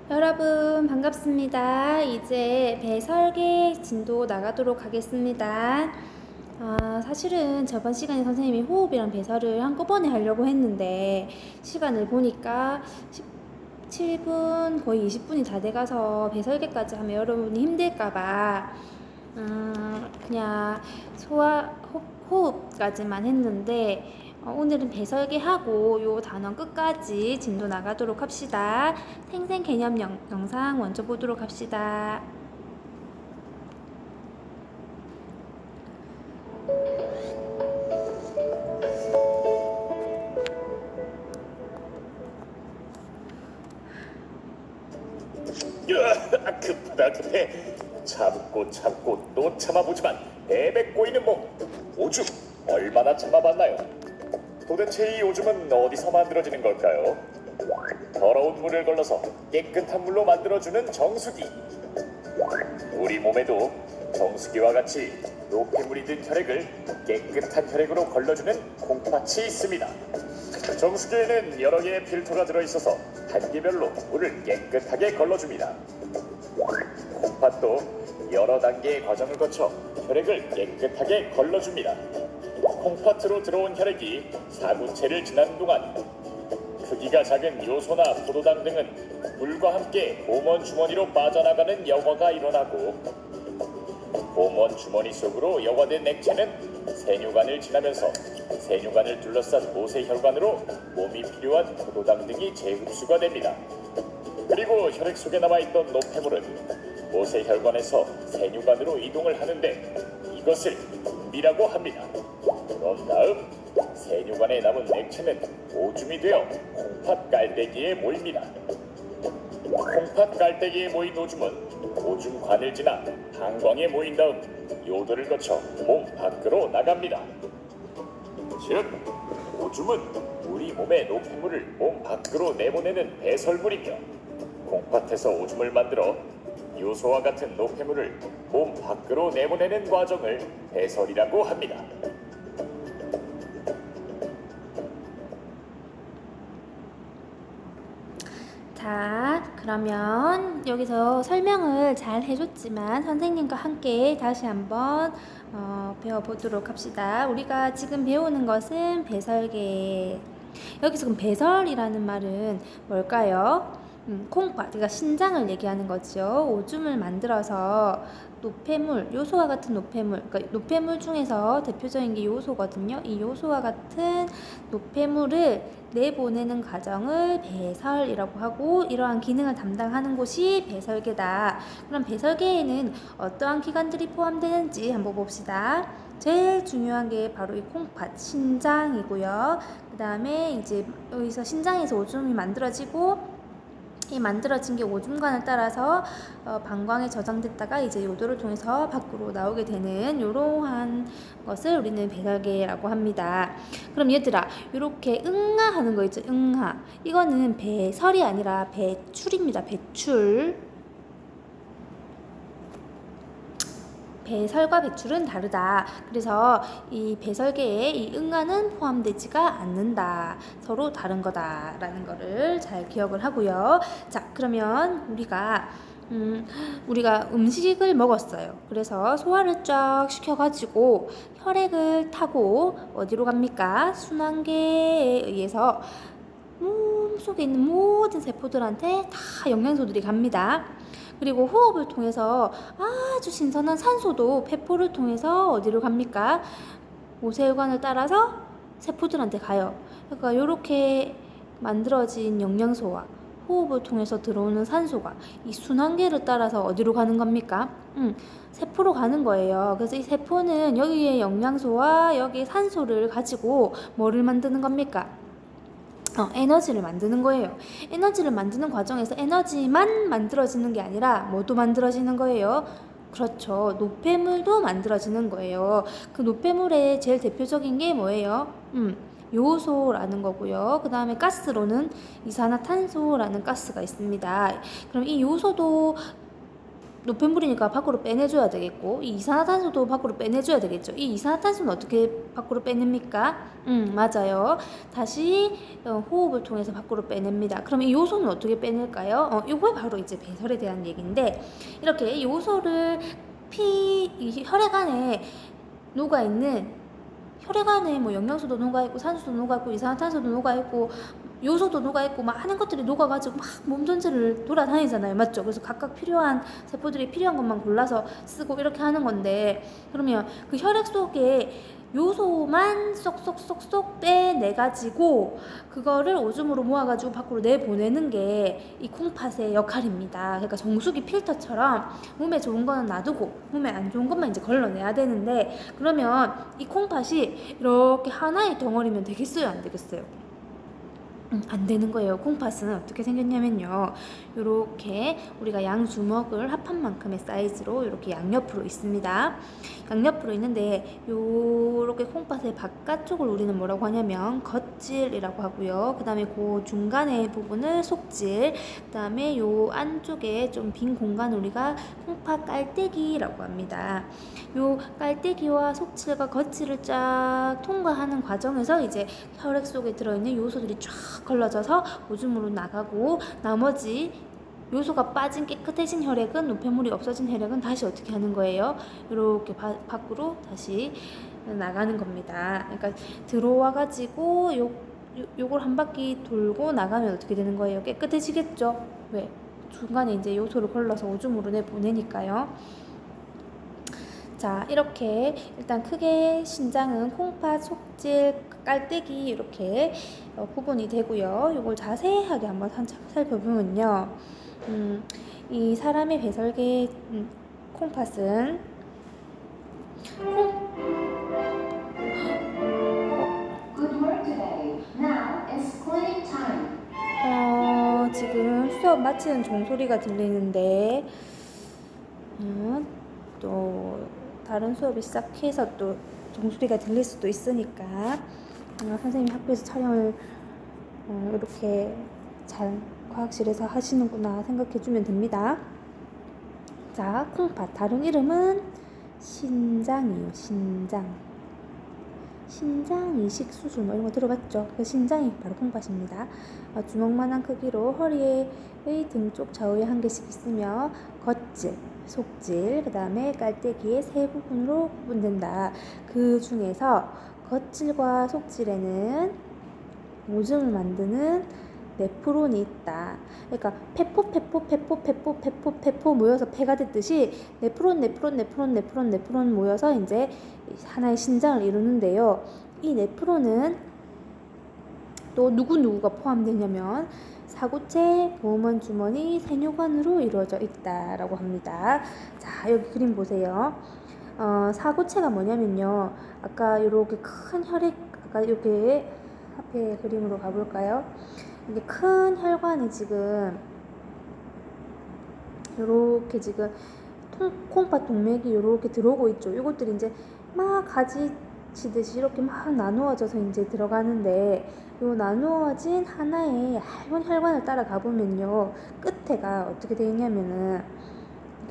여러분 반갑습니다. 이제 배 설계 진도 나가도록 하겠습니다. 사실은 저번 시간에 선생님이 호흡이랑 배설을 한꺼번에 하려고 했는데 시간을 보니까 17분 거의 20분이 다 돼가서 배 설계까지 하면 여러분이 힘들까봐 그냥 호흡까지만 했는데 오늘은 배설계하고 요 단원 끝까지 진도 나가도록 합시다. 생생 개념 영상 먼저 보도록 합시다. 급하다 급해. 참고 참고 또 참아보지만 배배 꼬이는 몸. 오줌 얼마나 참아봤나요? 도대체 이 오줌은 어디서 만들어지는 걸까요? 더러운 물을 걸러서 깨끗한 물로 만들어주는 정수기. 우리 몸에도 정수기와 같이 노폐물이 든 혈액을 깨끗한 혈액으로 걸러주는 콩팥이 있습니다. 정수기에는 여러 개의 필터가 들어있어서 단계별로 물을 깨끗하게 걸러줍니다. 콩팥도 여러 단계의 과정을 거쳐 혈액을 깨끗하게 걸러줍니다. 콩팥으로 들어온 혈액이 사구체를 지나는 동안 크기가 작은 요소나 포도당 등은 물과 함께 봄원 주머니로 빠져나가는 여과가 일어나고, 봄원 주머니 속으로 여과된 액체는 세뇨관을 지나면서 세뇨관을 둘러싼 모세혈관으로 몸이 필요한 포도당 등이 재흡수가 됩니다. 그리고 혈액 속에 남아있던 노폐물은 모세혈관에서 세뇨관으로 이동을 하는데 이것을 분비라고 합니다. 그런 다음 세뇨관에 남은 액체는 오줌이 되어 콩팥 깔때기에 모입니다. 콩팥 깔때기에 모인 오줌은 오줌관을 지나 방광에 모인 다음 요도를 거쳐 몸 밖으로 나갑니다. 즉, 오줌은 우리 몸의 노폐물을 몸 밖으로 내보내는 배설물이며, 콩팥에서 오줌을 만들어 요소와 같은 노폐물을 몸 밖으로 내보내는 과정을 배설이라고 합니다. 자, 그러면 여기서 설명을 잘 해줬지만 선생님과 함께 다시 한번 배워보도록 합시다. 우리가 지금 배우는 것은 배설계. 여기서 그럼 배설이라는 말은 뭘까요? 콩팥, 그러니까 신장을 얘기하는 거죠. 오줌을 만들어서 노폐물, 요소와 같은 노폐물, 그러니까 노폐물 중에서 대표적인 게 요소거든요. 이 요소와 같은 노폐물을 내보내는 과정을 배설이라고 하고, 이러한 기능을 담당하는 곳이 배설계다. 그럼 배설계에는 어떠한 기관들이 포함되는지 한번 봅시다. 제일 중요한 게 바로 이 콩팥, 신장이고요. 그 다음에 이제 여기서 신장에서 오줌이 만들어지고, 이 만들어진 게 오줌관을 따라서 방광에 저장됐다가 이제 요도를 통해서 밖으로 나오게 되는 이러한 것을 우리는 배설계라고 합니다. 그럼 얘들아, 이렇게 응아하는 거 있죠? 응아. 이거는 배설이 아니라 배출입니다. 배출. 배설과 배출은 다르다. 그래서 이 배설계에 이 응아는 포함되지가 않는다. 서로 다른 거다라는 거를 잘 기억을 하고요. 자, 그러면 우리가 음식을 먹었어요. 그래서 소화를 쫙 시켜가지고 혈액을 타고 어디로 갑니까? 순환계에 의해서 몸 속에 있는 모든 세포들한테 다 영양소들이 갑니다. 그리고 호흡을 통해서 아주 신선한 산소도 폐포를 통해서 어디로 갑니까? 모세혈관을 따라서 세포들한테 가요. 그러니까 이렇게 만들어진 영양소와 호흡을 통해서 들어오는 산소가 이 순환계를 따라서 어디로 가는 겁니까? 세포로 가는 거예요. 그래서 이 세포는 여기에 영양소와 여기에 산소를 가지고 뭐를 만드는 겁니까? 에너지를 만드는 거예요. 에너지를 만드는 과정에서 에너지만 만들어지는 게 아니라 뭐도 만들어지는 거예요? 그렇죠. 노폐물도 만들어지는 거예요. 그 노폐물의 제일 대표적인 게 뭐예요? 요소라는 거고요. 그 다음에 가스로는 이산화탄소라는 가스가 있습니다. 그럼 이 요소도 노폐물이니까 밖으로 빼내줘야 되겠고, 이 이산화탄소도 밖으로 빼내줘야 되겠죠. 이 이산화탄소는 어떻게 밖으로 빼냅니까? 맞아요. 다시 호흡을 통해서 밖으로 빼냅니다. 그럼 이 요소는 어떻게 빼낼까요? 이거 바로 이제 배설에 대한 얘기인데, 이렇게 요소를 이 혈액 안에 녹아있는, 혈액 안에 뭐 영양소도 녹아있고 산소도 녹아있고 이산화탄소도 녹아있고 요소도 녹아있고 막 하는 것들이 녹아가지고 막 몸 전체를 돌아다니잖아요. 맞죠? 그래서 각각 필요한 세포들이 필요한 것만 골라서 쓰고 이렇게 하는 건데, 그러면 그 혈액 속에 요소만 쏙쏙쏙쏙 빼내가지고 그거를 오줌으로 모아가지고 밖으로 내보내는 게 이 콩팥의 역할입니다. 그러니까 정수기 필터처럼 몸에 좋은 거는 놔두고 몸에 안 좋은 것만 이제 걸러내야 되는데, 그러면 이 콩팥이 이렇게 하나의 덩어리면 되겠어요? 안 되겠어요? 안 되는 거예요. 콩팥은 어떻게 생겼냐면요, 요렇게 우리가 양 주먹을 합한 만큼의 사이즈로 이렇게 양옆으로 있습니다. 양옆으로 있는데, 요렇게 콩팥의 바깥쪽을 우리는 뭐라고 하냐면 겉질이라고 하고요. 그 다음에 그 중간의 부분을 속질, 그 다음에 요 안쪽에 좀 빈 공간을 우리가 콩팥 깔때기라고 합니다. 요 깔때기와 속질과 겉질을 쫙 통과하는 과정에서 이제 혈액 속에 들어있는 요소들이 쫙 걸러져서 오줌으로 나가고, 나머지 요소가 빠진 깨끗해진 혈액은, 노폐물이 없어진 혈액은 다시 어떻게 하는 거예요? 이렇게 밖으로 다시 나가는 겁니다. 그러니까 들어와 가지고 요걸 한 바퀴 돌고 나가면 어떻게 되는 거예요? 깨끗해지겠죠? 왜? 중간에 이제 요소를 걸러서 오줌으로 내보내니까요. 자, 이렇게 일단 크게 신장은 콩팥, 속질, 깔때기 이렇게 구분이 되고요. 이걸 자세하게 한번 살펴보면요, 이 사람의 배설계 콩팥은 Good work today. Now it's cleaning time. 지금 수업 마치는 종소리가 들리는데, 또 다른 수업이 시작해서 또 종소리가 들릴 수도 있으니까 선생님이 학교에서 촬영을 이렇게 잘 과학실에서 하시는구나 생각해주면 됩니다. 자, 콩팥 다른 이름은 신장이에요. 신장 이식 수술 뭐 이런 거 들어봤죠? 그 신장이 바로 콩팥입니다. 주먹만한 크기로 허리의 등 쪽 좌우에 한 개씩 있으며 겉질, 속질, 그 다음에 깔때기의 세 부분으로 구분된다. 그 중에서 겉질과 속질에는 오줌을 만드는 네프론이 있다. 그러니까 페포 모여서 폐가 됐듯이 네프론 모여서 이제 하나의 신장을 이루는데요. 이 네프론은 또 누구누구가 포함되냐면 사구체, 보호원 주머니, 세뇨관으로 이루어져 있다라고 합니다. 자, 여기 그림 보세요. 사구체가 뭐냐면요, 아까 이렇게 큰 혈액, 아까 이렇게 앞에 그림으로 가볼까요? 이게 큰 혈관이 지금 요렇게 지금 콩팥 동맥이 요렇게 들어오고 있죠. 이것들이 이제 막 가지치듯이 이렇게 막 나누어져서 이제 들어가는데, 요 나누어진 하나의 얇은 혈관을 따라가 보면요, 끝에가 어떻게 되어 있냐면은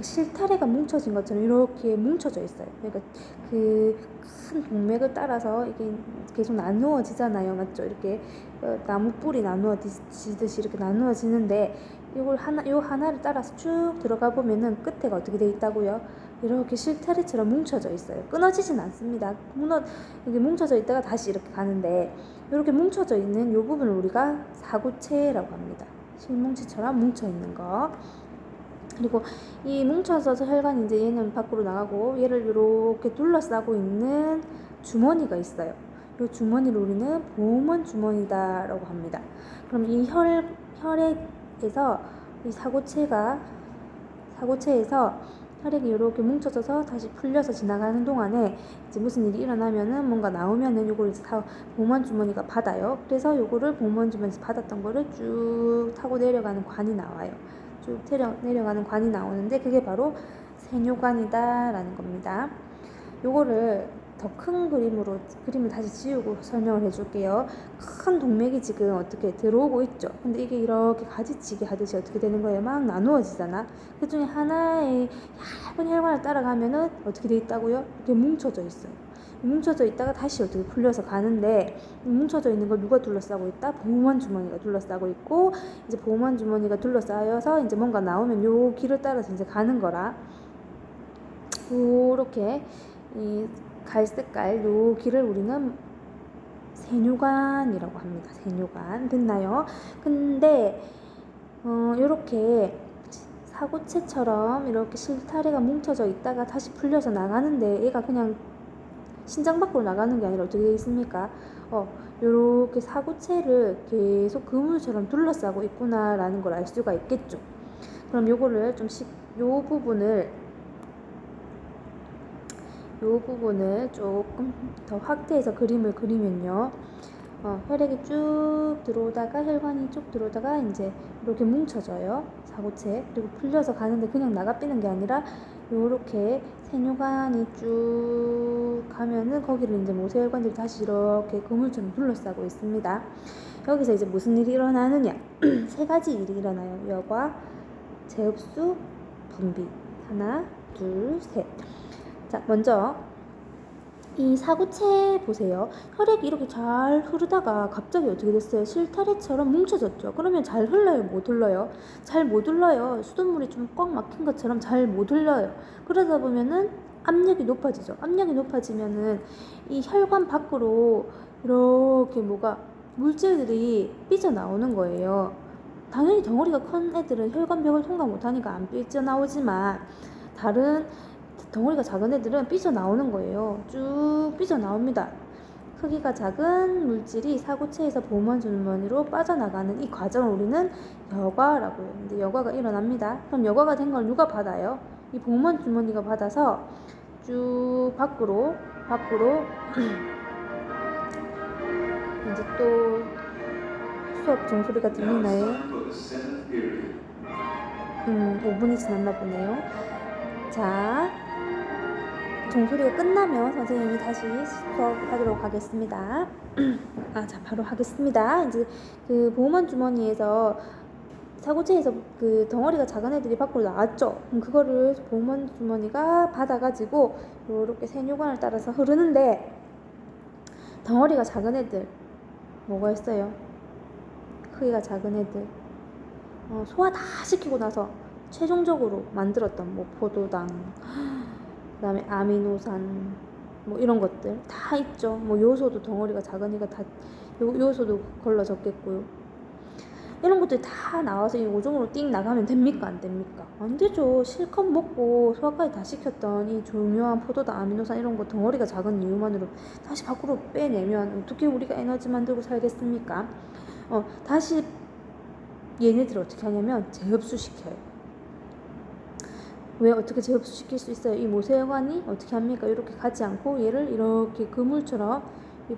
실타래가 뭉쳐진 것처럼 이렇게 뭉쳐져 있어요. 그러니까 그 큰 동맥을 따라서 이게 계속 나누어지잖아요. 맞죠? 이렇게 나무 뿌리 나누어지듯이 이렇게 나누어지는데, 이걸 요 하나를 따라서 쭉 들어가 보면은 끝에가 어떻게 돼 있다고요? 이렇게 실타래처럼 뭉쳐져 있어요. 끊어지진 않습니다. 이게 뭉쳐져 있다가 다시 이렇게 가는데, 이렇게 뭉쳐져 있는 이 부분을 우리가 사구체라고 합니다. 실뭉치처럼 뭉쳐 있는 거. 그리고 이 뭉쳐져서 혈관이 이제 얘는 밖으로 나가고, 얘를 이렇게 둘러싸고 있는 주머니가 있어요. 이 주머니를 우리는 보호원 주머니다라고 합니다. 그럼 이 혈액에서 이 사구체에서 혈액이 이렇게 뭉쳐져서 다시 풀려서 지나가는 동안에 이제 무슨 일이 일어나면은, 뭔가 나오면은 요걸 이제 보호원 주머니가 받아요. 그래서 요거를 보호원 주머니에서 받았던 거를 쭉 타고 내려가는 관이 나와요. 쭉 내려가는 관이 나오는데, 그게 바로 세뇨관이다 라는 겁니다. 요거를 더 큰 그림을 다시 지우고 설명을 해줄게요. 큰 동맥이 지금 어떻게 들어오고 있죠. 근데 이게 이렇게 가지치기 하듯이 어떻게 되는 거예요? 막 나누어지잖아. 그 중에 하나의 얇은 혈관을 따라가면은 어떻게 돼 있다고요? 이렇게 뭉쳐져 있어요. 뭉쳐져 있다가 다시 어떻게 풀려서 가는데, 뭉쳐져 있는 걸 누가 둘러싸고 있다? 보호막 주머니가 둘러싸고 있고, 이제 보호막 주머니가 둘러싸여서 이제 뭔가 나오면 요 길을 따라서 이제 가는 거라. 요렇게 이 갈색깔 요 길을 우리는 세뇨관이라고 합니다. 세뇨관. 됐나요? 근데 요렇게 사고체처럼 이렇게 실타래가 뭉쳐져 있다가 다시 풀려서 나가는데, 얘가 그냥 신장 밖으로 나가는 게 아니라 어떻게 되어 있습니까? 요렇게 사고체를 계속 그물처럼 둘러싸고 있구나라는 걸 알 수가 있겠죠. 그럼 요거를 요 부분을 조금 더 확대해서 그림을 그리면요. 혈액이 쭉 들어오다가, 혈관이 쭉 들어오다가 이제 이렇게 뭉쳐져요. 사고체. 그리고 풀려서 가는데 그냥 나가 빼는 게 아니라 요렇게 세뇨관이 쭉 가면은 거기를 이제 모세혈관들이 다시 이렇게 그물처럼 둘러싸고 있습니다. 여기서 이제 무슨 일이 일어나느냐? 세 가지 일이 일어나요. 여과, 제흡수, 분비. 하나, 둘, 셋. 자, 먼저 이 사구체 보세요. 혈액이 이렇게 잘 흐르다가 갑자기 어떻게 됐어요? 실타래처럼 뭉쳐졌죠. 그러면 잘 흘러요? 못 흘러요? 잘 못 흘러요. 수돗물이 좀 꽉 막힌 것처럼 잘 못 흘러요. 그러다 보면은 압력이 높아지죠. 압력이 높아지면은 이 혈관 밖으로 이렇게 물질들이 삐져나오는 거예요. 당연히 덩어리가 큰 애들은 혈관벽을 통과 못하니까 안 삐져나오지만, 다른 덩어리가 작은 애들은 삐져나오는 거예요. 쭉 삐져나옵니다. 크기가 작은 물질이 사구체에서 보호막 주머니로 빠져나가는 이 과정을 우리는 여과라고 해요. 근데 여과가 일어납니다. 그럼 여과가 된 걸 누가 받아요? 이 보호막 주머니가 받아서 쭉 밖으로 이제 또 수업 종소리가 들리나요? 5분이 지났나 보네요. 자, 종소리가 끝나면 선생님이 다시 수업하도록 하겠습니다. 자, 바로 하겠습니다. 이제 그 보호막 주머니에서 사고체에서 그 덩어리가 작은 애들이 밖으로 나왔죠. 그럼 그거를 보호막 주머니가 받아가지고 이렇게 세뇨관을 따라서 흐르는데, 덩어리가 작은 애들 뭐가 있어요? 크기가 작은 애들 소화 다 시키고 나서 최종적으로 만들었던 포도당, 그 다음에 아미노산 이런 것들 다 있죠. 요소도 덩어리가 작으니까 다 요소도 걸러졌겠고요. 이런 것들이 다 나와서 이 오줌으로 띵 나가면 됩니까? 안 됩니까? 안 되죠. 실컷 먹고 소화까지 다 시켰던 이 중요한 포도당, 아미노산 이런 거 덩어리가 작은 이유만으로 다시 밖으로 빼내면 어떻게 우리가 에너지 만들고 살겠습니까? 다시 얘네들을 어떻게 하냐면 재흡수시켜요. 왜 어떻게 재흡수시킬 수 있어요? 이 모세혈관이 어떻게 합니까? 이렇게 가지 않고 얘를 이렇게 그물처럼,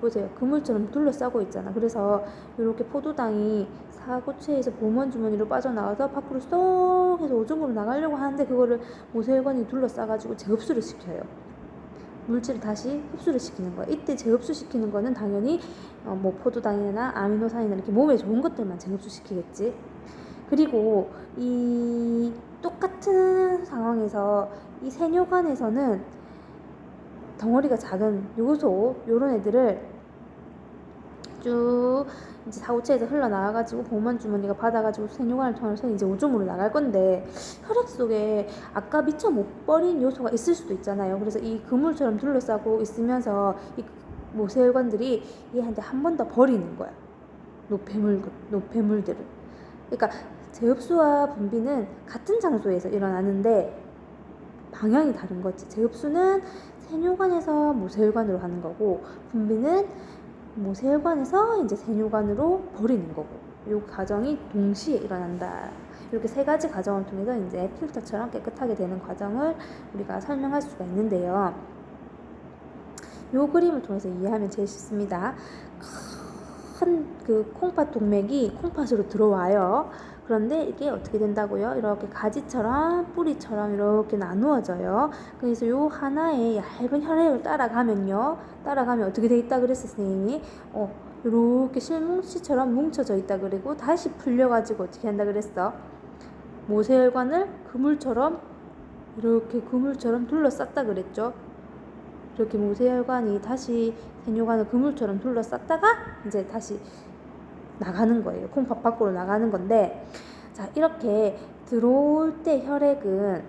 보세요. 그물처럼 둘러싸고 있잖아. 그래서 이렇게 포도당이 사고체에서 보호막 주머니로 빠져나와서 밖으로 쏙 해서 오줌으로 나가려고 하는데, 그거를 모세혈관이 둘러싸가지고 재흡수를 시켜요. 물질을 다시 흡수를 시키는 거예요. 이때 재흡수시키는 거는 당연히 포도당이나 아미노산이나 이렇게 몸에 좋은 것들만 재흡수시키겠지. 그리고 이 똑같은 상황에서 이 세뇨관에서는 덩어리가 작은 요소, 요런 애들을 쭉 이제 사고체에서 흘러나와가지고 보호막 주머니가 받아가지고 세뇨관을 통해서 이제 오줌으로 나갈 건데, 혈액 속에 아까 미처 못 버린 요소가 있을 수도 있잖아요. 그래서 이 그물처럼 둘러싸고 있으면서 이 모세혈관들이 얘한테 한 번 더 버리는 거야. 노폐물들을. 그러니까 재흡수와 분비는 같은 장소에서 일어나는데 방향이 다른 거지. 재흡수는 세뇨관에서 모세혈관으로 하는 거고, 분비는 모세혈관에서 이제 세뇨관으로 버리는 거고, 이 과정이 동시에 일어난다. 이렇게 세 가지 과정을 통해서 이제 필터처럼 깨끗하게 되는 과정을 우리가 설명할 수가 있는데요. 이 그림을 통해서 이해하면 제일 쉽습니다. 큰 그 콩팥 동맥이 콩팥으로 들어와요. 그런데 이게 어떻게 된다고요? 이렇게 가지처럼 뿌리처럼 이렇게 나누어져요. 그래서 요 하나의 얇은 혈액을 따라가면 어떻게 돼 있다 그랬어 선생님이? 이렇게 실뭉치처럼 뭉쳐져 있다 그리고 다시 풀려가지고 어떻게 한다 그랬어? 모세혈관을 이렇게 그물처럼 둘러쌌다 그랬죠. 이렇게 모세혈관이 다시 세뇨관을 그물처럼 둘러쌌다가 이제 다시 나가는 거예요. 콩팥 밖으로 나가는 건데, 자 이렇게 들어올 때 혈액은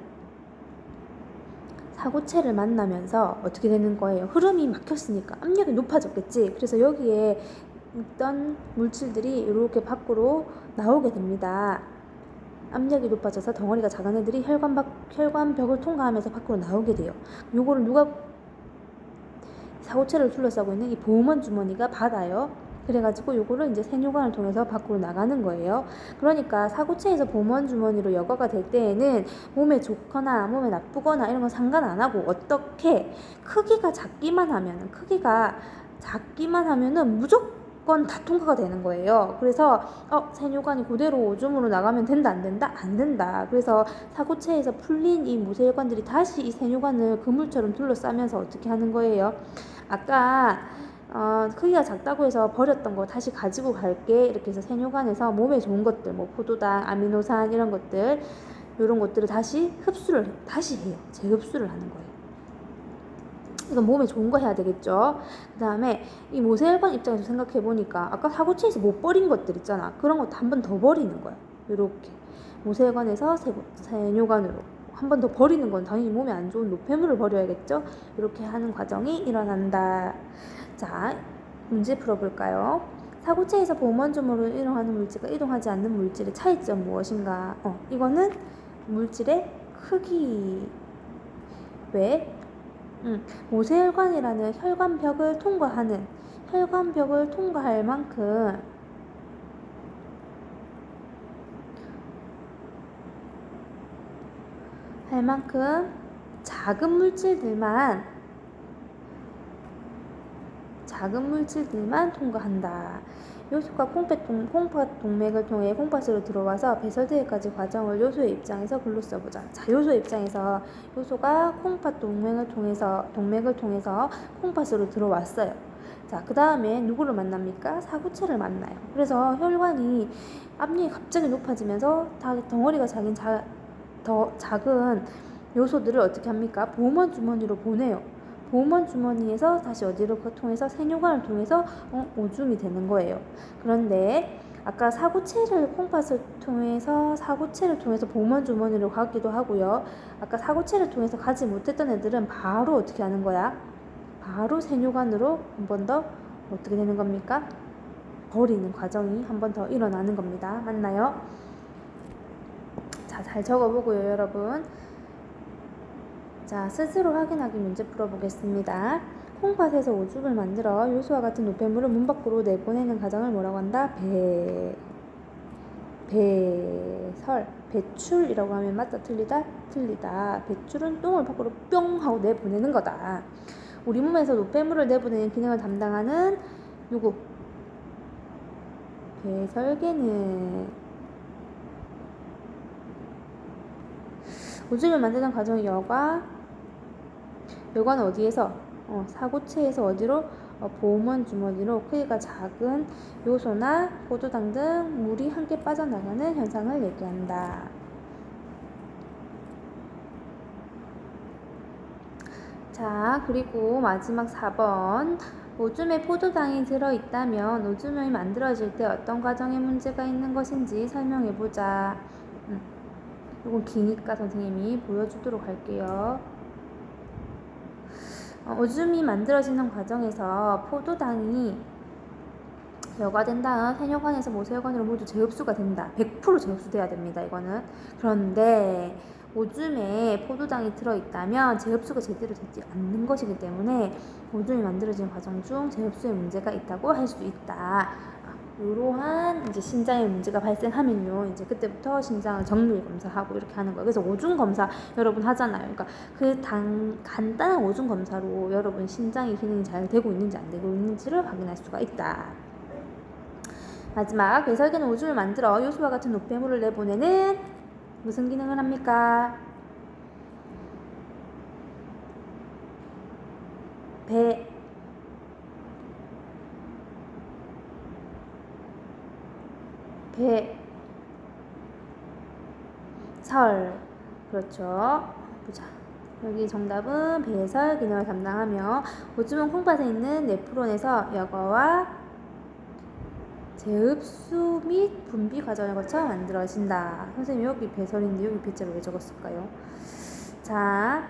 사고체를 만나면서 어떻게 되는 거예요? 흐름이 막혔으니까 압력이 높아졌겠지. 그래서 여기에 있던 물질들이 이렇게 밖으로 나오게 됩니다. 압력이 높아져서 덩어리가 작은 애들이 혈관벽을 통과하면서 밖으로 나오게 돼요. 요거를 누가 사고체를 둘러싸고 있는 이 보호막 주머니가 받아요. 그래가지고 요거를 이제 세뇨관을 통해서 밖으로 나가는 거예요. 그러니까 사고체에서 보호막 주머니로 여과가 될 때에는 몸에 좋거나 몸에 나쁘거나 이런 건 상관 안 하고 어떻게 크기가 작기만 하면은 무조건 다 통과가 되는 거예요. 그래서 세뇨관이 그대로 오줌으로 나가면 된다 안 된다? 안 된다. 그래서 사고체에서 풀린 이 모세혈관들이 다시 이 세뇨관을 그물처럼 둘러싸면서 어떻게 하는 거예요? 아까 크기가 작다고 해서 버렸던 거 다시 가지고 갈게 이렇게 해서 세뇨관에서 몸에 좋은 것들 뭐 포도당, 아미노산 이런 것들을 다시 해요. 재흡수를 하는 거예요. 이건 몸에 좋은 거 해야 되겠죠. 그 다음에 이 모세혈관 입장에서 생각해 보니까 아까 사고체에서 못 버린 것들 있잖아. 그런 것도 한 번 더 버리는 거야. 이렇게 모세혈관에서 세뇨관으로 한 번 더 버리는 건 당연히 몸에 안 좋은 노폐물을 버려야겠죠. 이렇게 하는 과정이 일어난다. 자, 문제 풀어볼까요? 사고체에서 보호막주머니로 이동하는 물질과 이동하지 않는 물질의 차이점 무엇인가? 이거는 물질의 크기. 왜? 모세혈관이라는 혈관벽을 통과할 만큼 작은 물질들만 통과한다. 요소가 콩팥 동맥을 통해 콩팥으로 들어와서 배설되기까지 과정을 요소의 입장에서 글로 써보자. 자, 요소의 입장에서 요소가 콩팥 동맥을 통해서 콩팥으로 들어왔어요. 자, 그 다음에 누구를 만납니까? 사구체를 만나요. 그래서 혈관이 압력이 갑자기 높아지면서 덩어리가 더 작은 요소들을 어떻게 합니까? 보호막 주머니로 보내요. 보호막 주머니에서 다시 어디로 통해서 세뇨관을 통해서 오줌이 되는 거예요. 그런데 아까 콩팥을 통해서 사구체를 통해서 보호막 주머니로 가기도 하고요. 아까 사구체를 통해서 가지 못했던 애들은 바로 어떻게 하는 거야? 바로 세뇨관으로 한 번 더 어떻게 되는 겁니까? 버리는 과정이 한 번 더 일어나는 겁니다. 맞나요? 자, 잘 적어보고요, 여러분. 자, 스스로 확인하기 문제 풀어보겠습니다. 콩팥에서 오줌을 만들어 요소와 같은 노폐물을 문 밖으로 내보내는 과정을 뭐라고 한다? 배출이라고 하면 맞다 틀리다? 틀리다. 배출은 똥을 밖으로 뿅 하고 내보내는 거다. 우리 몸에서 노폐물을 내보내는 기능을 담당하는 누구? 배설계는 오줌을 만드는 과정의 여과는 어디에서? 사구체에서 어디로? 보호막 주머니로 크기가 작은 요소나 포도당 등 물이 함께 빠져나가는 현상을 얘기한다. 자, 그리고 마지막 4번. 오줌에 포도당이 들어있다면 오줌이 만들어질 때 어떤 과정에 문제가 있는 것인지 설명해보자. 이건 기니까 선생님이 보여주도록 할게요. 오줌이 만들어지는 과정에서 포도당이 여과된 다음 세뇨관에서 모세혈관으로 모두 재흡수가 된다. 100% 재흡수돼야 됩니다. 이거는. 그런데 오줌에 포도당이 들어있다면 재흡수가 제대로 되지 않는 것이기 때문에 오줌이 만들어지는 과정 중 재흡수에 문제가 있다고 할 수 있다. 이러한 이제 심장에 문제가 발생하면요, 이제 그때부터 심장을 정밀 검사하고 이렇게 하는 거예요. 그래서 오줌 검사 여러분 하잖아요. 그러니까 간단한 오줌 검사로 여러분 심장의 기능이 잘 되고 있는지 안 되고 있는지를 확인할 수가 있다. 마지막 배설계는 오줌을 만들어 요수와 같은 노폐물을 내보내는 무슨 기능을 합니까? 배설. 그렇죠. 보자. 여기 정답은 배설 기능을 담당하며 오줌은 콩팥에 있는 네프론에서 여과와 재흡수 및 분비 과정을 거쳐 만들어진다. 선생님 여기 배설인데 여기 배자를 왜 적었을까요? 자,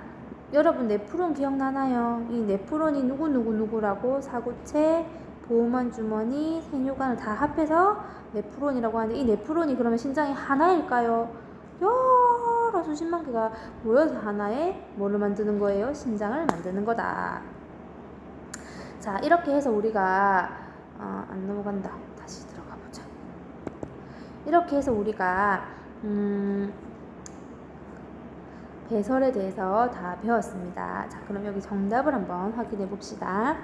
여러분 네프론 기억나나요? 이 네프론이 누구라고 사구체, 보호막 주머니, 세뇨관을 다 합해서 네프론이라고 하는데 이 네프론이 그러면 신장의 하나일까요? 여러 수십만 개가 모여서 하나의 뭐를 만드는 거예요? 신장을 만드는 거다. 자, 이렇게 해서 우리가 안 넘어간다. 다시 들어가 보자. 이렇게 해서 우리가 배설에 대해서 다 배웠습니다. 자, 그럼 여기 정답을 한번 확인해 봅시다.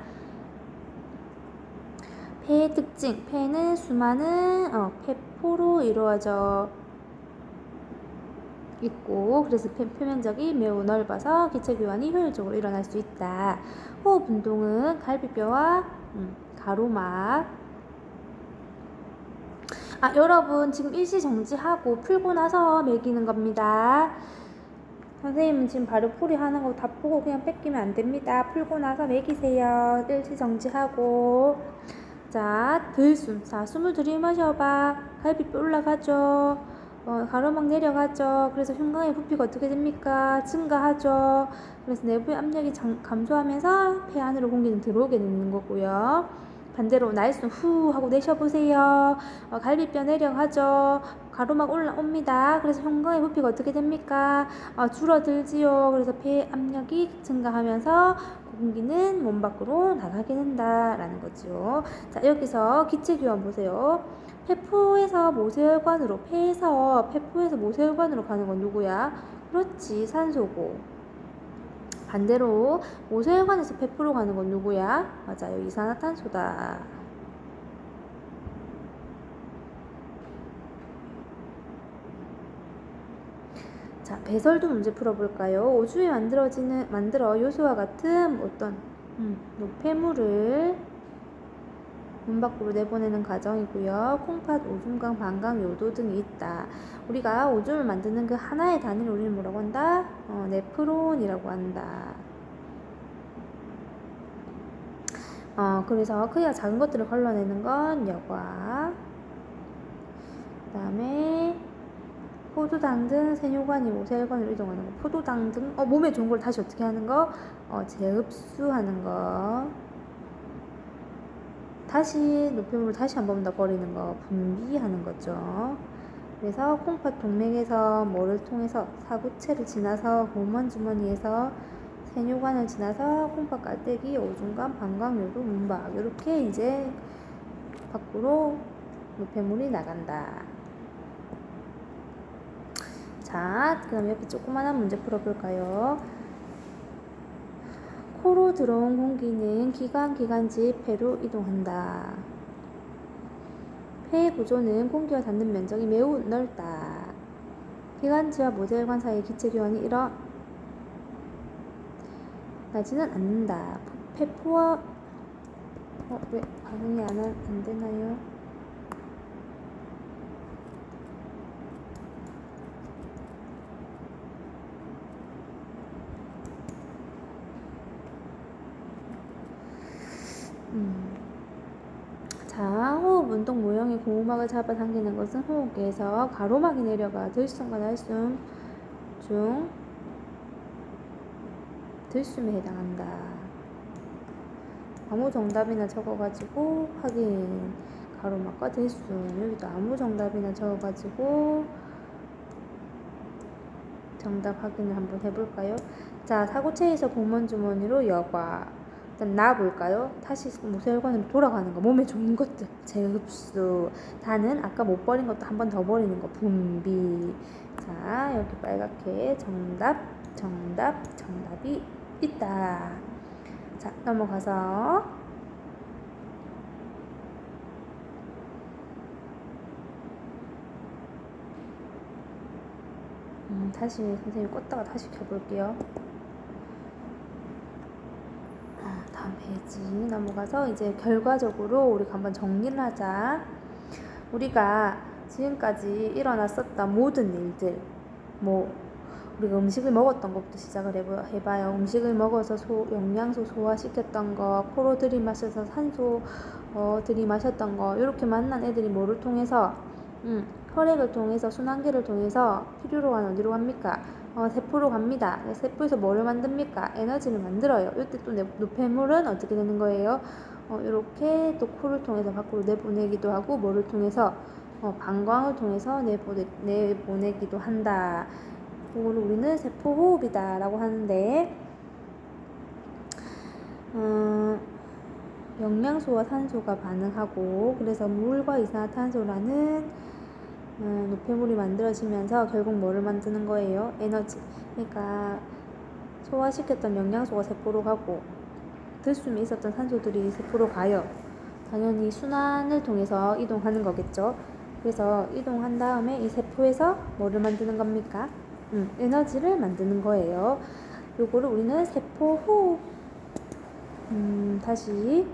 폐의 특징. 폐는 수많은 폐포로 이루어져 있고 그래서 폐 표면적이 매우 넓어서 기체 교환이 효율적으로 일어날 수 있다. 호흡 운동은 갈비뼈와 가로막. 여러분 지금 일시 정지하고 풀고 나서 매기는 겁니다. 선생님은 지금 바로 풀이 하는 거 다 보고 그냥 뺏기면 안 됩니다. 풀고 나서 매기세요. 일시 정지하고. 자, 들숨. 자, 숨을 들이마셔봐. 갈비뼈 올라가죠. 가로막 내려가죠. 그래서 흉곽의 부피가 어떻게 됩니까? 증가하죠. 그래서 내부의 압력이 감소하면서 폐 안으로 공기는 들어오게 되는 거고요. 반대로 날숨 후 하고 내쉬어보세요. 갈비뼈 내려가죠. 가로막 올라옵니다. 그래서 흉곽의 부피가 어떻게 됩니까? 줄어들지요. 그래서 폐 압력이 증가하면서 공기는 몸 밖으로 나가게 된다라는 거죠. 자, 여기서 기체 교환 보세요. 폐포에서 모세혈관으로 폐포에서 모세혈관으로 가는 건 누구야? 그렇지, 산소고. 반대로 모세혈관에서 폐포로 가는 건 누구야? 맞아요, 이산화탄소다. 자, 배설도 문제 풀어볼까요? 오줌이 만들어 요수와 같은 어떤 노폐물을 몸 밖으로 내보내는 과정이고요. 콩팥, 오줌강, 방광, 요도 등이 있다. 우리가 오줌을 만드는 그 하나의 단위를 우리는 뭐라고 한다? 네프론이라고 한다. 그래서 크기가 작은 것들을 걸러내는 건 여과. 그 다음에 포도당 등 세뇨관이 모세혈관으로 이동하는 거. 포도당 등 몸에 좋은 걸 다시 어떻게 하는 거? 재흡수하는 거. 다시 노폐물을 다시 한 번 더 버리는 거, 분비하는 거죠. 그래서 콩팥 동맥에서 뭐를 통해서 사구체를 지나서 보호막 주머니에서 세뇨관을 지나서 콩팥 깔때기, 오줌관, 방광, 요도, 문박 이렇게 이제 밖으로 노폐물이 나간다. 자, 그럼 옆에 조그만한 문제 풀어볼까요? 코로 들어온 공기는 기관지 폐로 이동한다. 폐의 구조는 공기와 닿는 면적이 매우 넓다. 기관지와 모세혈관 사이의 기체 교환이 일어나지는 않는다. 폐포와 왜 반응이 안 되나요? 자, 호흡 운동 모형의 고무막을 잡아당기는 것은 호흡기에서 가로막이 내려가 들숨과 날숨 중 들숨에 해당한다. 아무 정답이나 적어가지고 확인. 가로막과 들숨. 여기도 아무 정답이나 적어가지고 정답 확인을 한번 해볼까요? 자, 사구체에서 보호막 주머니로 여과. 일단 나 볼까요? 다시 모세혈관으로 돌아가는 거. 몸에 좋은 것들 재흡수. 다는 아까 못 버린 것도 한 번 더 버리는 거. 분비. 자, 여기 빨갛게 정답이 있다. 자, 넘어가서 다시 선생님이 껐다가 다시 켜볼게요. 다음 페이지 넘어가서 이제 결과적으로 우리가 한번 정리를 하자. 우리가 지금까지 일어났었던 모든 일들, 우리가 음식을 먹었던 것부터 시작을 해봐요. 음식을 먹어서 영양소 소화시켰던 거, 코로 들이마셔서 산소 들이마셨던 거, 이렇게 만난 애들이 뭐를 통해서 혈액을 통해서 순환기를 통해서 피류로 간 어디로 갑니까? 세포로 갑니다. 세포에서 뭐를 만듭니까? 에너지를 만들어요. 이때 또 노폐물은 어떻게 되는 거예요? 이렇게 또 코를 통해서 밖으로 내보내기도 하고 뭐를 통해서 방광을 통해서 내보내기도 한다. 이걸 우리는 세포호흡이다 라고 하는데 영양소와 산소가 반응하고 그래서 물과 이산화탄소라는 노폐물이 만들어지면서 결국 뭐를 만드는 거예요? 에너지. 그러니까 소화시켰던 영양소가 세포로 가고 들숨에 있었던 산소들이 세포로 가요. 당연히 순환을 통해서 이동하는 거겠죠. 그래서 이동한 다음에 이 세포에서 뭐를 만드는 겁니까? 에너지를 만드는 거예요. 요거를 우리는 세포호흡, 다시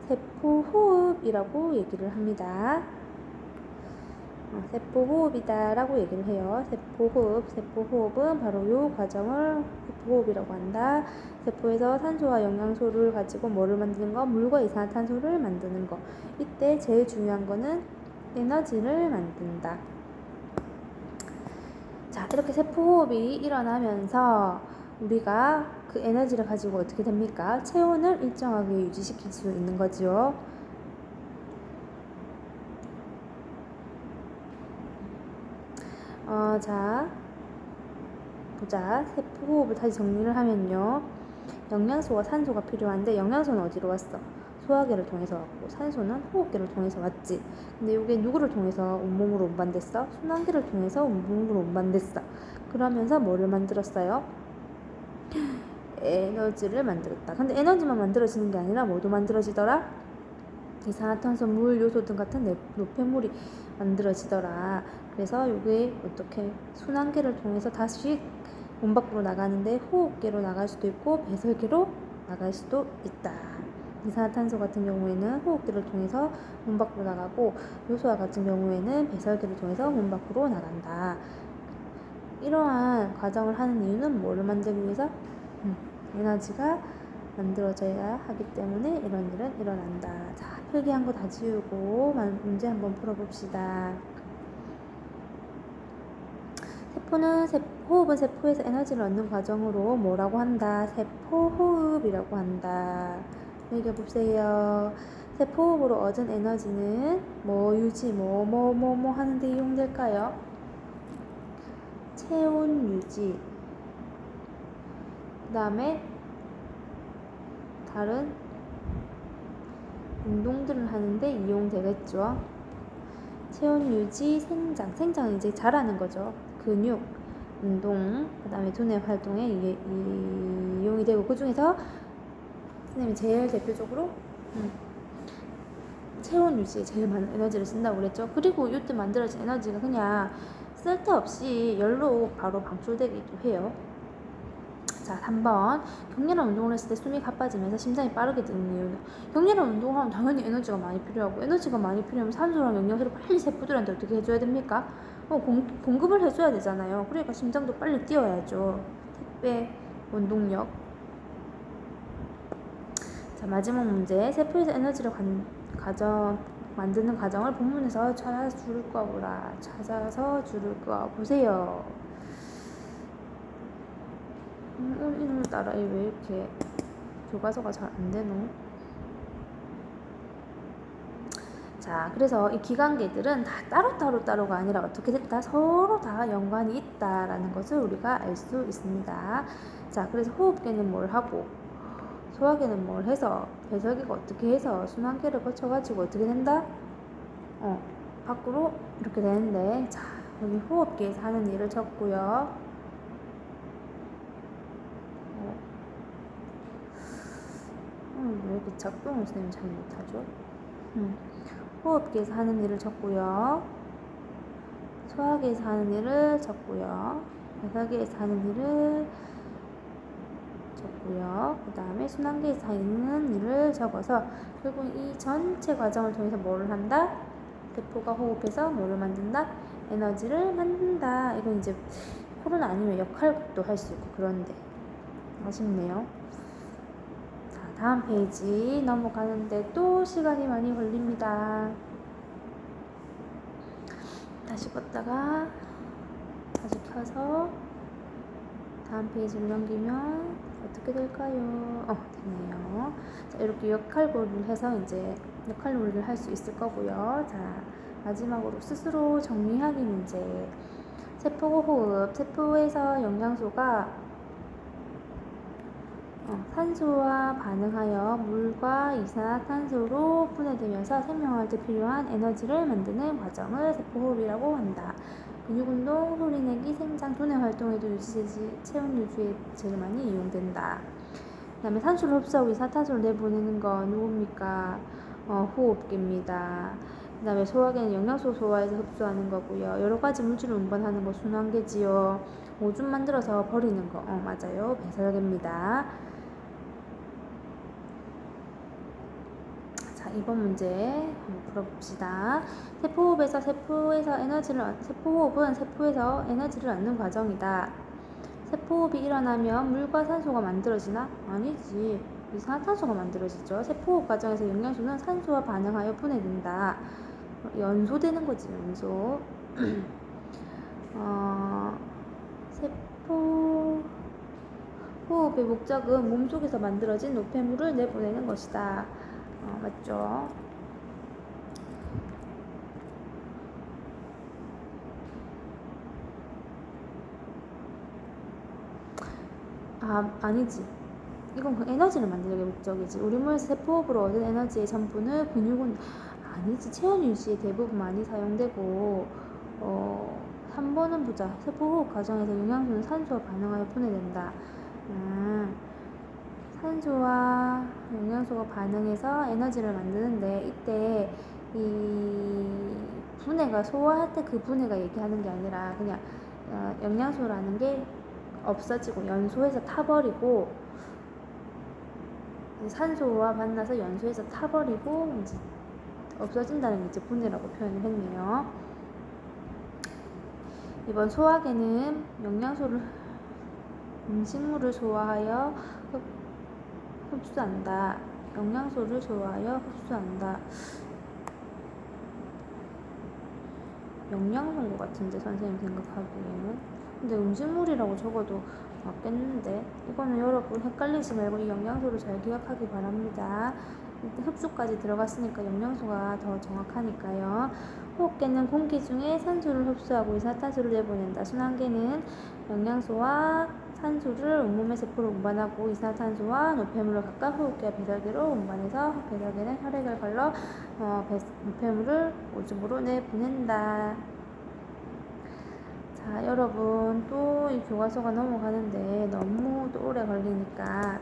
세포호흡이라고 얘기를 합니다. 세포호흡이다 라고 얘기를 해요. 세포호흡은 바로 요 과정을 세포호흡이라고 한다. 세포에서 산소와 영양소를 가지고 뭐를 만드는 거? 물과 이산화탄소를 만드는 거. 이때 제일 중요한 거는 에너지를 만든다. 자, 이렇게 세포호흡이 일어나면서 우리가 그 에너지를 가지고 어떻게 됩니까? 체온을 일정하게 유지시킬 수 있는 거죠. 자, 보자. 세포호흡을 다시 정리를 하면요. 영양소와 산소가 필요한데 영양소는 어디로 왔어? 소화기를 통해서 왔고 산소는 호흡기를 통해서 왔지. 근데 이게 누구를 통해서 온몸으로 운반됐어? 순환기를 통해서 온몸으로 운반됐어. 그러면서 뭐를 만들었어요? 에너지를 만들었다. 근데 에너지만 만들어지는 게 아니라 뭐도 만들어지더라? 이산화탄소, 물, 요소 등 같은 노폐물이 만들어지더라. 그래서 이게 어떻게 순환기를 통해서 다시 몸 밖으로 나가는데 호흡기로 나갈 수도 있고 배설기로 나갈 수도 있다. 이산화탄소 같은 경우에는 호흡기를 통해서 몸 밖으로 나가고 요소와 같은 경우에는 배설기를 통해서 몸 밖으로 나간다. 이러한 과정을 하는 이유는 뭐를 만들기 위해서? 에너지가 만들어져야 하기 때문에 이런 일은 일어난다. 자, 필기한 거 다 지우고 문제 한번 풀어봅시다. 호흡은 세포에서 에너지를 얻는 과정으로 뭐라고 한다? 세포호흡이라고 한다. 읽어보세요. 세포호흡으로 얻은 에너지는 뭐 유지, 뭐 하는데 이용될까요? 체온 유지, 그 다음에 다른 운동들을 하는데 이용되겠죠. 체온 유지, 생장은 이제 자라는 거죠. 근육, 운동, 그 다음에 두뇌 활동에 이용이 되고 그 중에서 선생님이 제일 대표적으로 체온 유지에 제일 많은 에너지를 쓴다고 그랬죠. 그리고 이때 만들어진 에너지가 그냥 쓸데없이 열로 바로 방출되기도 해요. 자, 3번. 격렬한 운동을 했을 때 숨이 가빠지면서 심장이 빠르게 뛰는 이유는? 격렬한 운동을 하면 당연히 에너지가 많이 필요하고 에너지가 많이 필요하면 산소랑 영양소를 빨리 세포들한테 어떻게 해줘야 됩니까? 공급을 해줘야 되잖아요. 그러니까 심장도 빨리 뛰어야죠. 택배, 원동력. 자, 마지막 문제. 세포에서 에너지를 만드는 과정을 본문에서 찾아서 줄을 거 보세요. 오늘따라 왜 이렇게 교과서가 잘 안 되노? 자, 그래서 이 기관계들은 다 따로가 아니라 어떻게 됐다? 서로 다 연관이 있다라는 것을 우리가 알 수 있습니다. 자, 그래서 호흡계는 뭘 하고 소화계는 뭘 해서 배설기가 어떻게 해서 순환계를 거쳐가지고 어떻게 된다? 밖으로 이렇게 되는데, 자, 여기 호흡기에서 하는 일을 적고요. 왜 이렇게 작동을 선생님 잘 못하죠? 호흡기에서 하는 일을 적고요. 소화기에서 하는 일을 적고요. 배설계에서 하는 일을 적고요. 그 다음에 순환계에서 하는 일을 적어서 결국 이 전체 과정을 통해서 뭐를 한다? 세포가 호흡해서 뭐를 만든다? 에너지를 만든다. 이건 이제 코로나 아니면 역할도 할 수 있고 그런데 아쉽네요. 자, 다음 페이지 넘어가는데 또 시간이 많이 걸립니다. 다시 껐다가 다시 켜서 다음 페이지를 넘기면 어떻게 될까요? 됐네요. 자, 이렇게 역할놀이를 해서 이제 역할놀이를 할 수 있을 거고요. 자, 마지막으로 스스로 정리하기 문제. 세포호흡, 세포에서 영양소가 산소와 반응하여 물과 이산화탄소로 분해되면서 생명할 때 필요한 에너지를 만드는 과정을 세포호흡이라고 한다. 근육운동, 소리내기, 생장, 두뇌 활동에도 체온 유지에 제일 많이 이용된다. 그 다음에 산소를 흡수하고 이산화탄소를 내보내는 건 누굽니까? 호흡기입니다. 그 다음에 소화계는 영양소 소화해서 흡수하는 거고요. 여러 가지 물질을 운반하는 거 순환계지요. 오줌 만들어서 버리는 거 맞아요. 배설계입니다. 자, 이번 문제 한번 풀어봅시다. 세포호흡은 세포에서 에너지를 얻는 과정이다. 세포호흡이 일어나면 물과 산소가 만들어지나? 아니지. 이산화탄소가 만들어지죠. 세포호흡 과정에서 영양소는 산소와 반응하여 분해된다. 연소되는 거지, 연소. 세포 호흡의 목적은 몸속에서 만들어진 노폐물을 내보내는 것이다. 맞죠? 아니지. 이건 그 에너지를 만드는 게 목적이지. 우리 몸에서 세포호흡으로 얻은 에너지의 전부는 근육은 아니지. 체온 유지에 대부분 많이 사용되고 3번은 보자. 세포호흡 과정에서 영양소는 산소와 반응하여 분해된다. 산소와 영양소가 반응해서 에너지를 만드는데 이때 이 분해가 소화할 때 그 분해가 얘기하는 게 아니라 그냥 영양소라는 게 없어지고 연소해서 타버리고 산소와 만나서 연소해서 타버리고 이제 없어진다는 게 이제 분해라고 표현을 했네요. 이번 소화계는 음식물을 소화하여 흡수한다. 영양소를 소화하여 흡수한다. 영양소인 것 같은데 선생님 생각하기에는. 근데 음식물이라고 적어도 맞겠는데 이거는 여러분 헷갈리지 말고 이 영양소를 잘 기억하기 바랍니다. 흡수까지 들어갔으니까 영양소가 더 정확하니까요. 호흡계는 공기 중에 산소를 흡수하고 이산화탄소를 내보낸다. 순환계는 영양소와 산소를 온몸의 세포로 운반하고 이산화탄소와 노폐물을 각각 호흡기와 배설계로 운반해서 배설계는 혈액을 걸러 노폐물을 오줌으로 내보낸다. 자, 여러분 또 이 교과서가 넘어가는데 너무 또 오래 걸리니까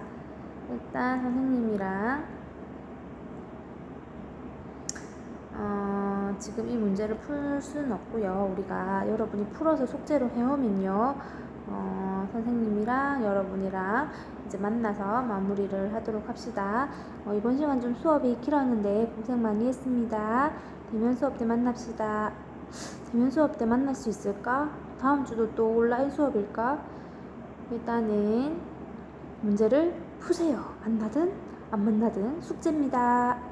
일단 선생님이랑 지금 이 문제를 풀 수는 없고요. 우리가 여러분이 풀어서 숙제로 해오면요. 선생님이랑 여러분이랑 이제 만나서 마무리를 하도록 합시다. 이번 시간 좀 수업이 길었는데 고생 많이 했습니다. 대면 수업 때 만납시다. 대면 수업 때 만날 수 있을까? 다음 주도 또 온라인 수업일까? 일단은 문제를 푸세요. 만나든 안 만나든 숙제입니다.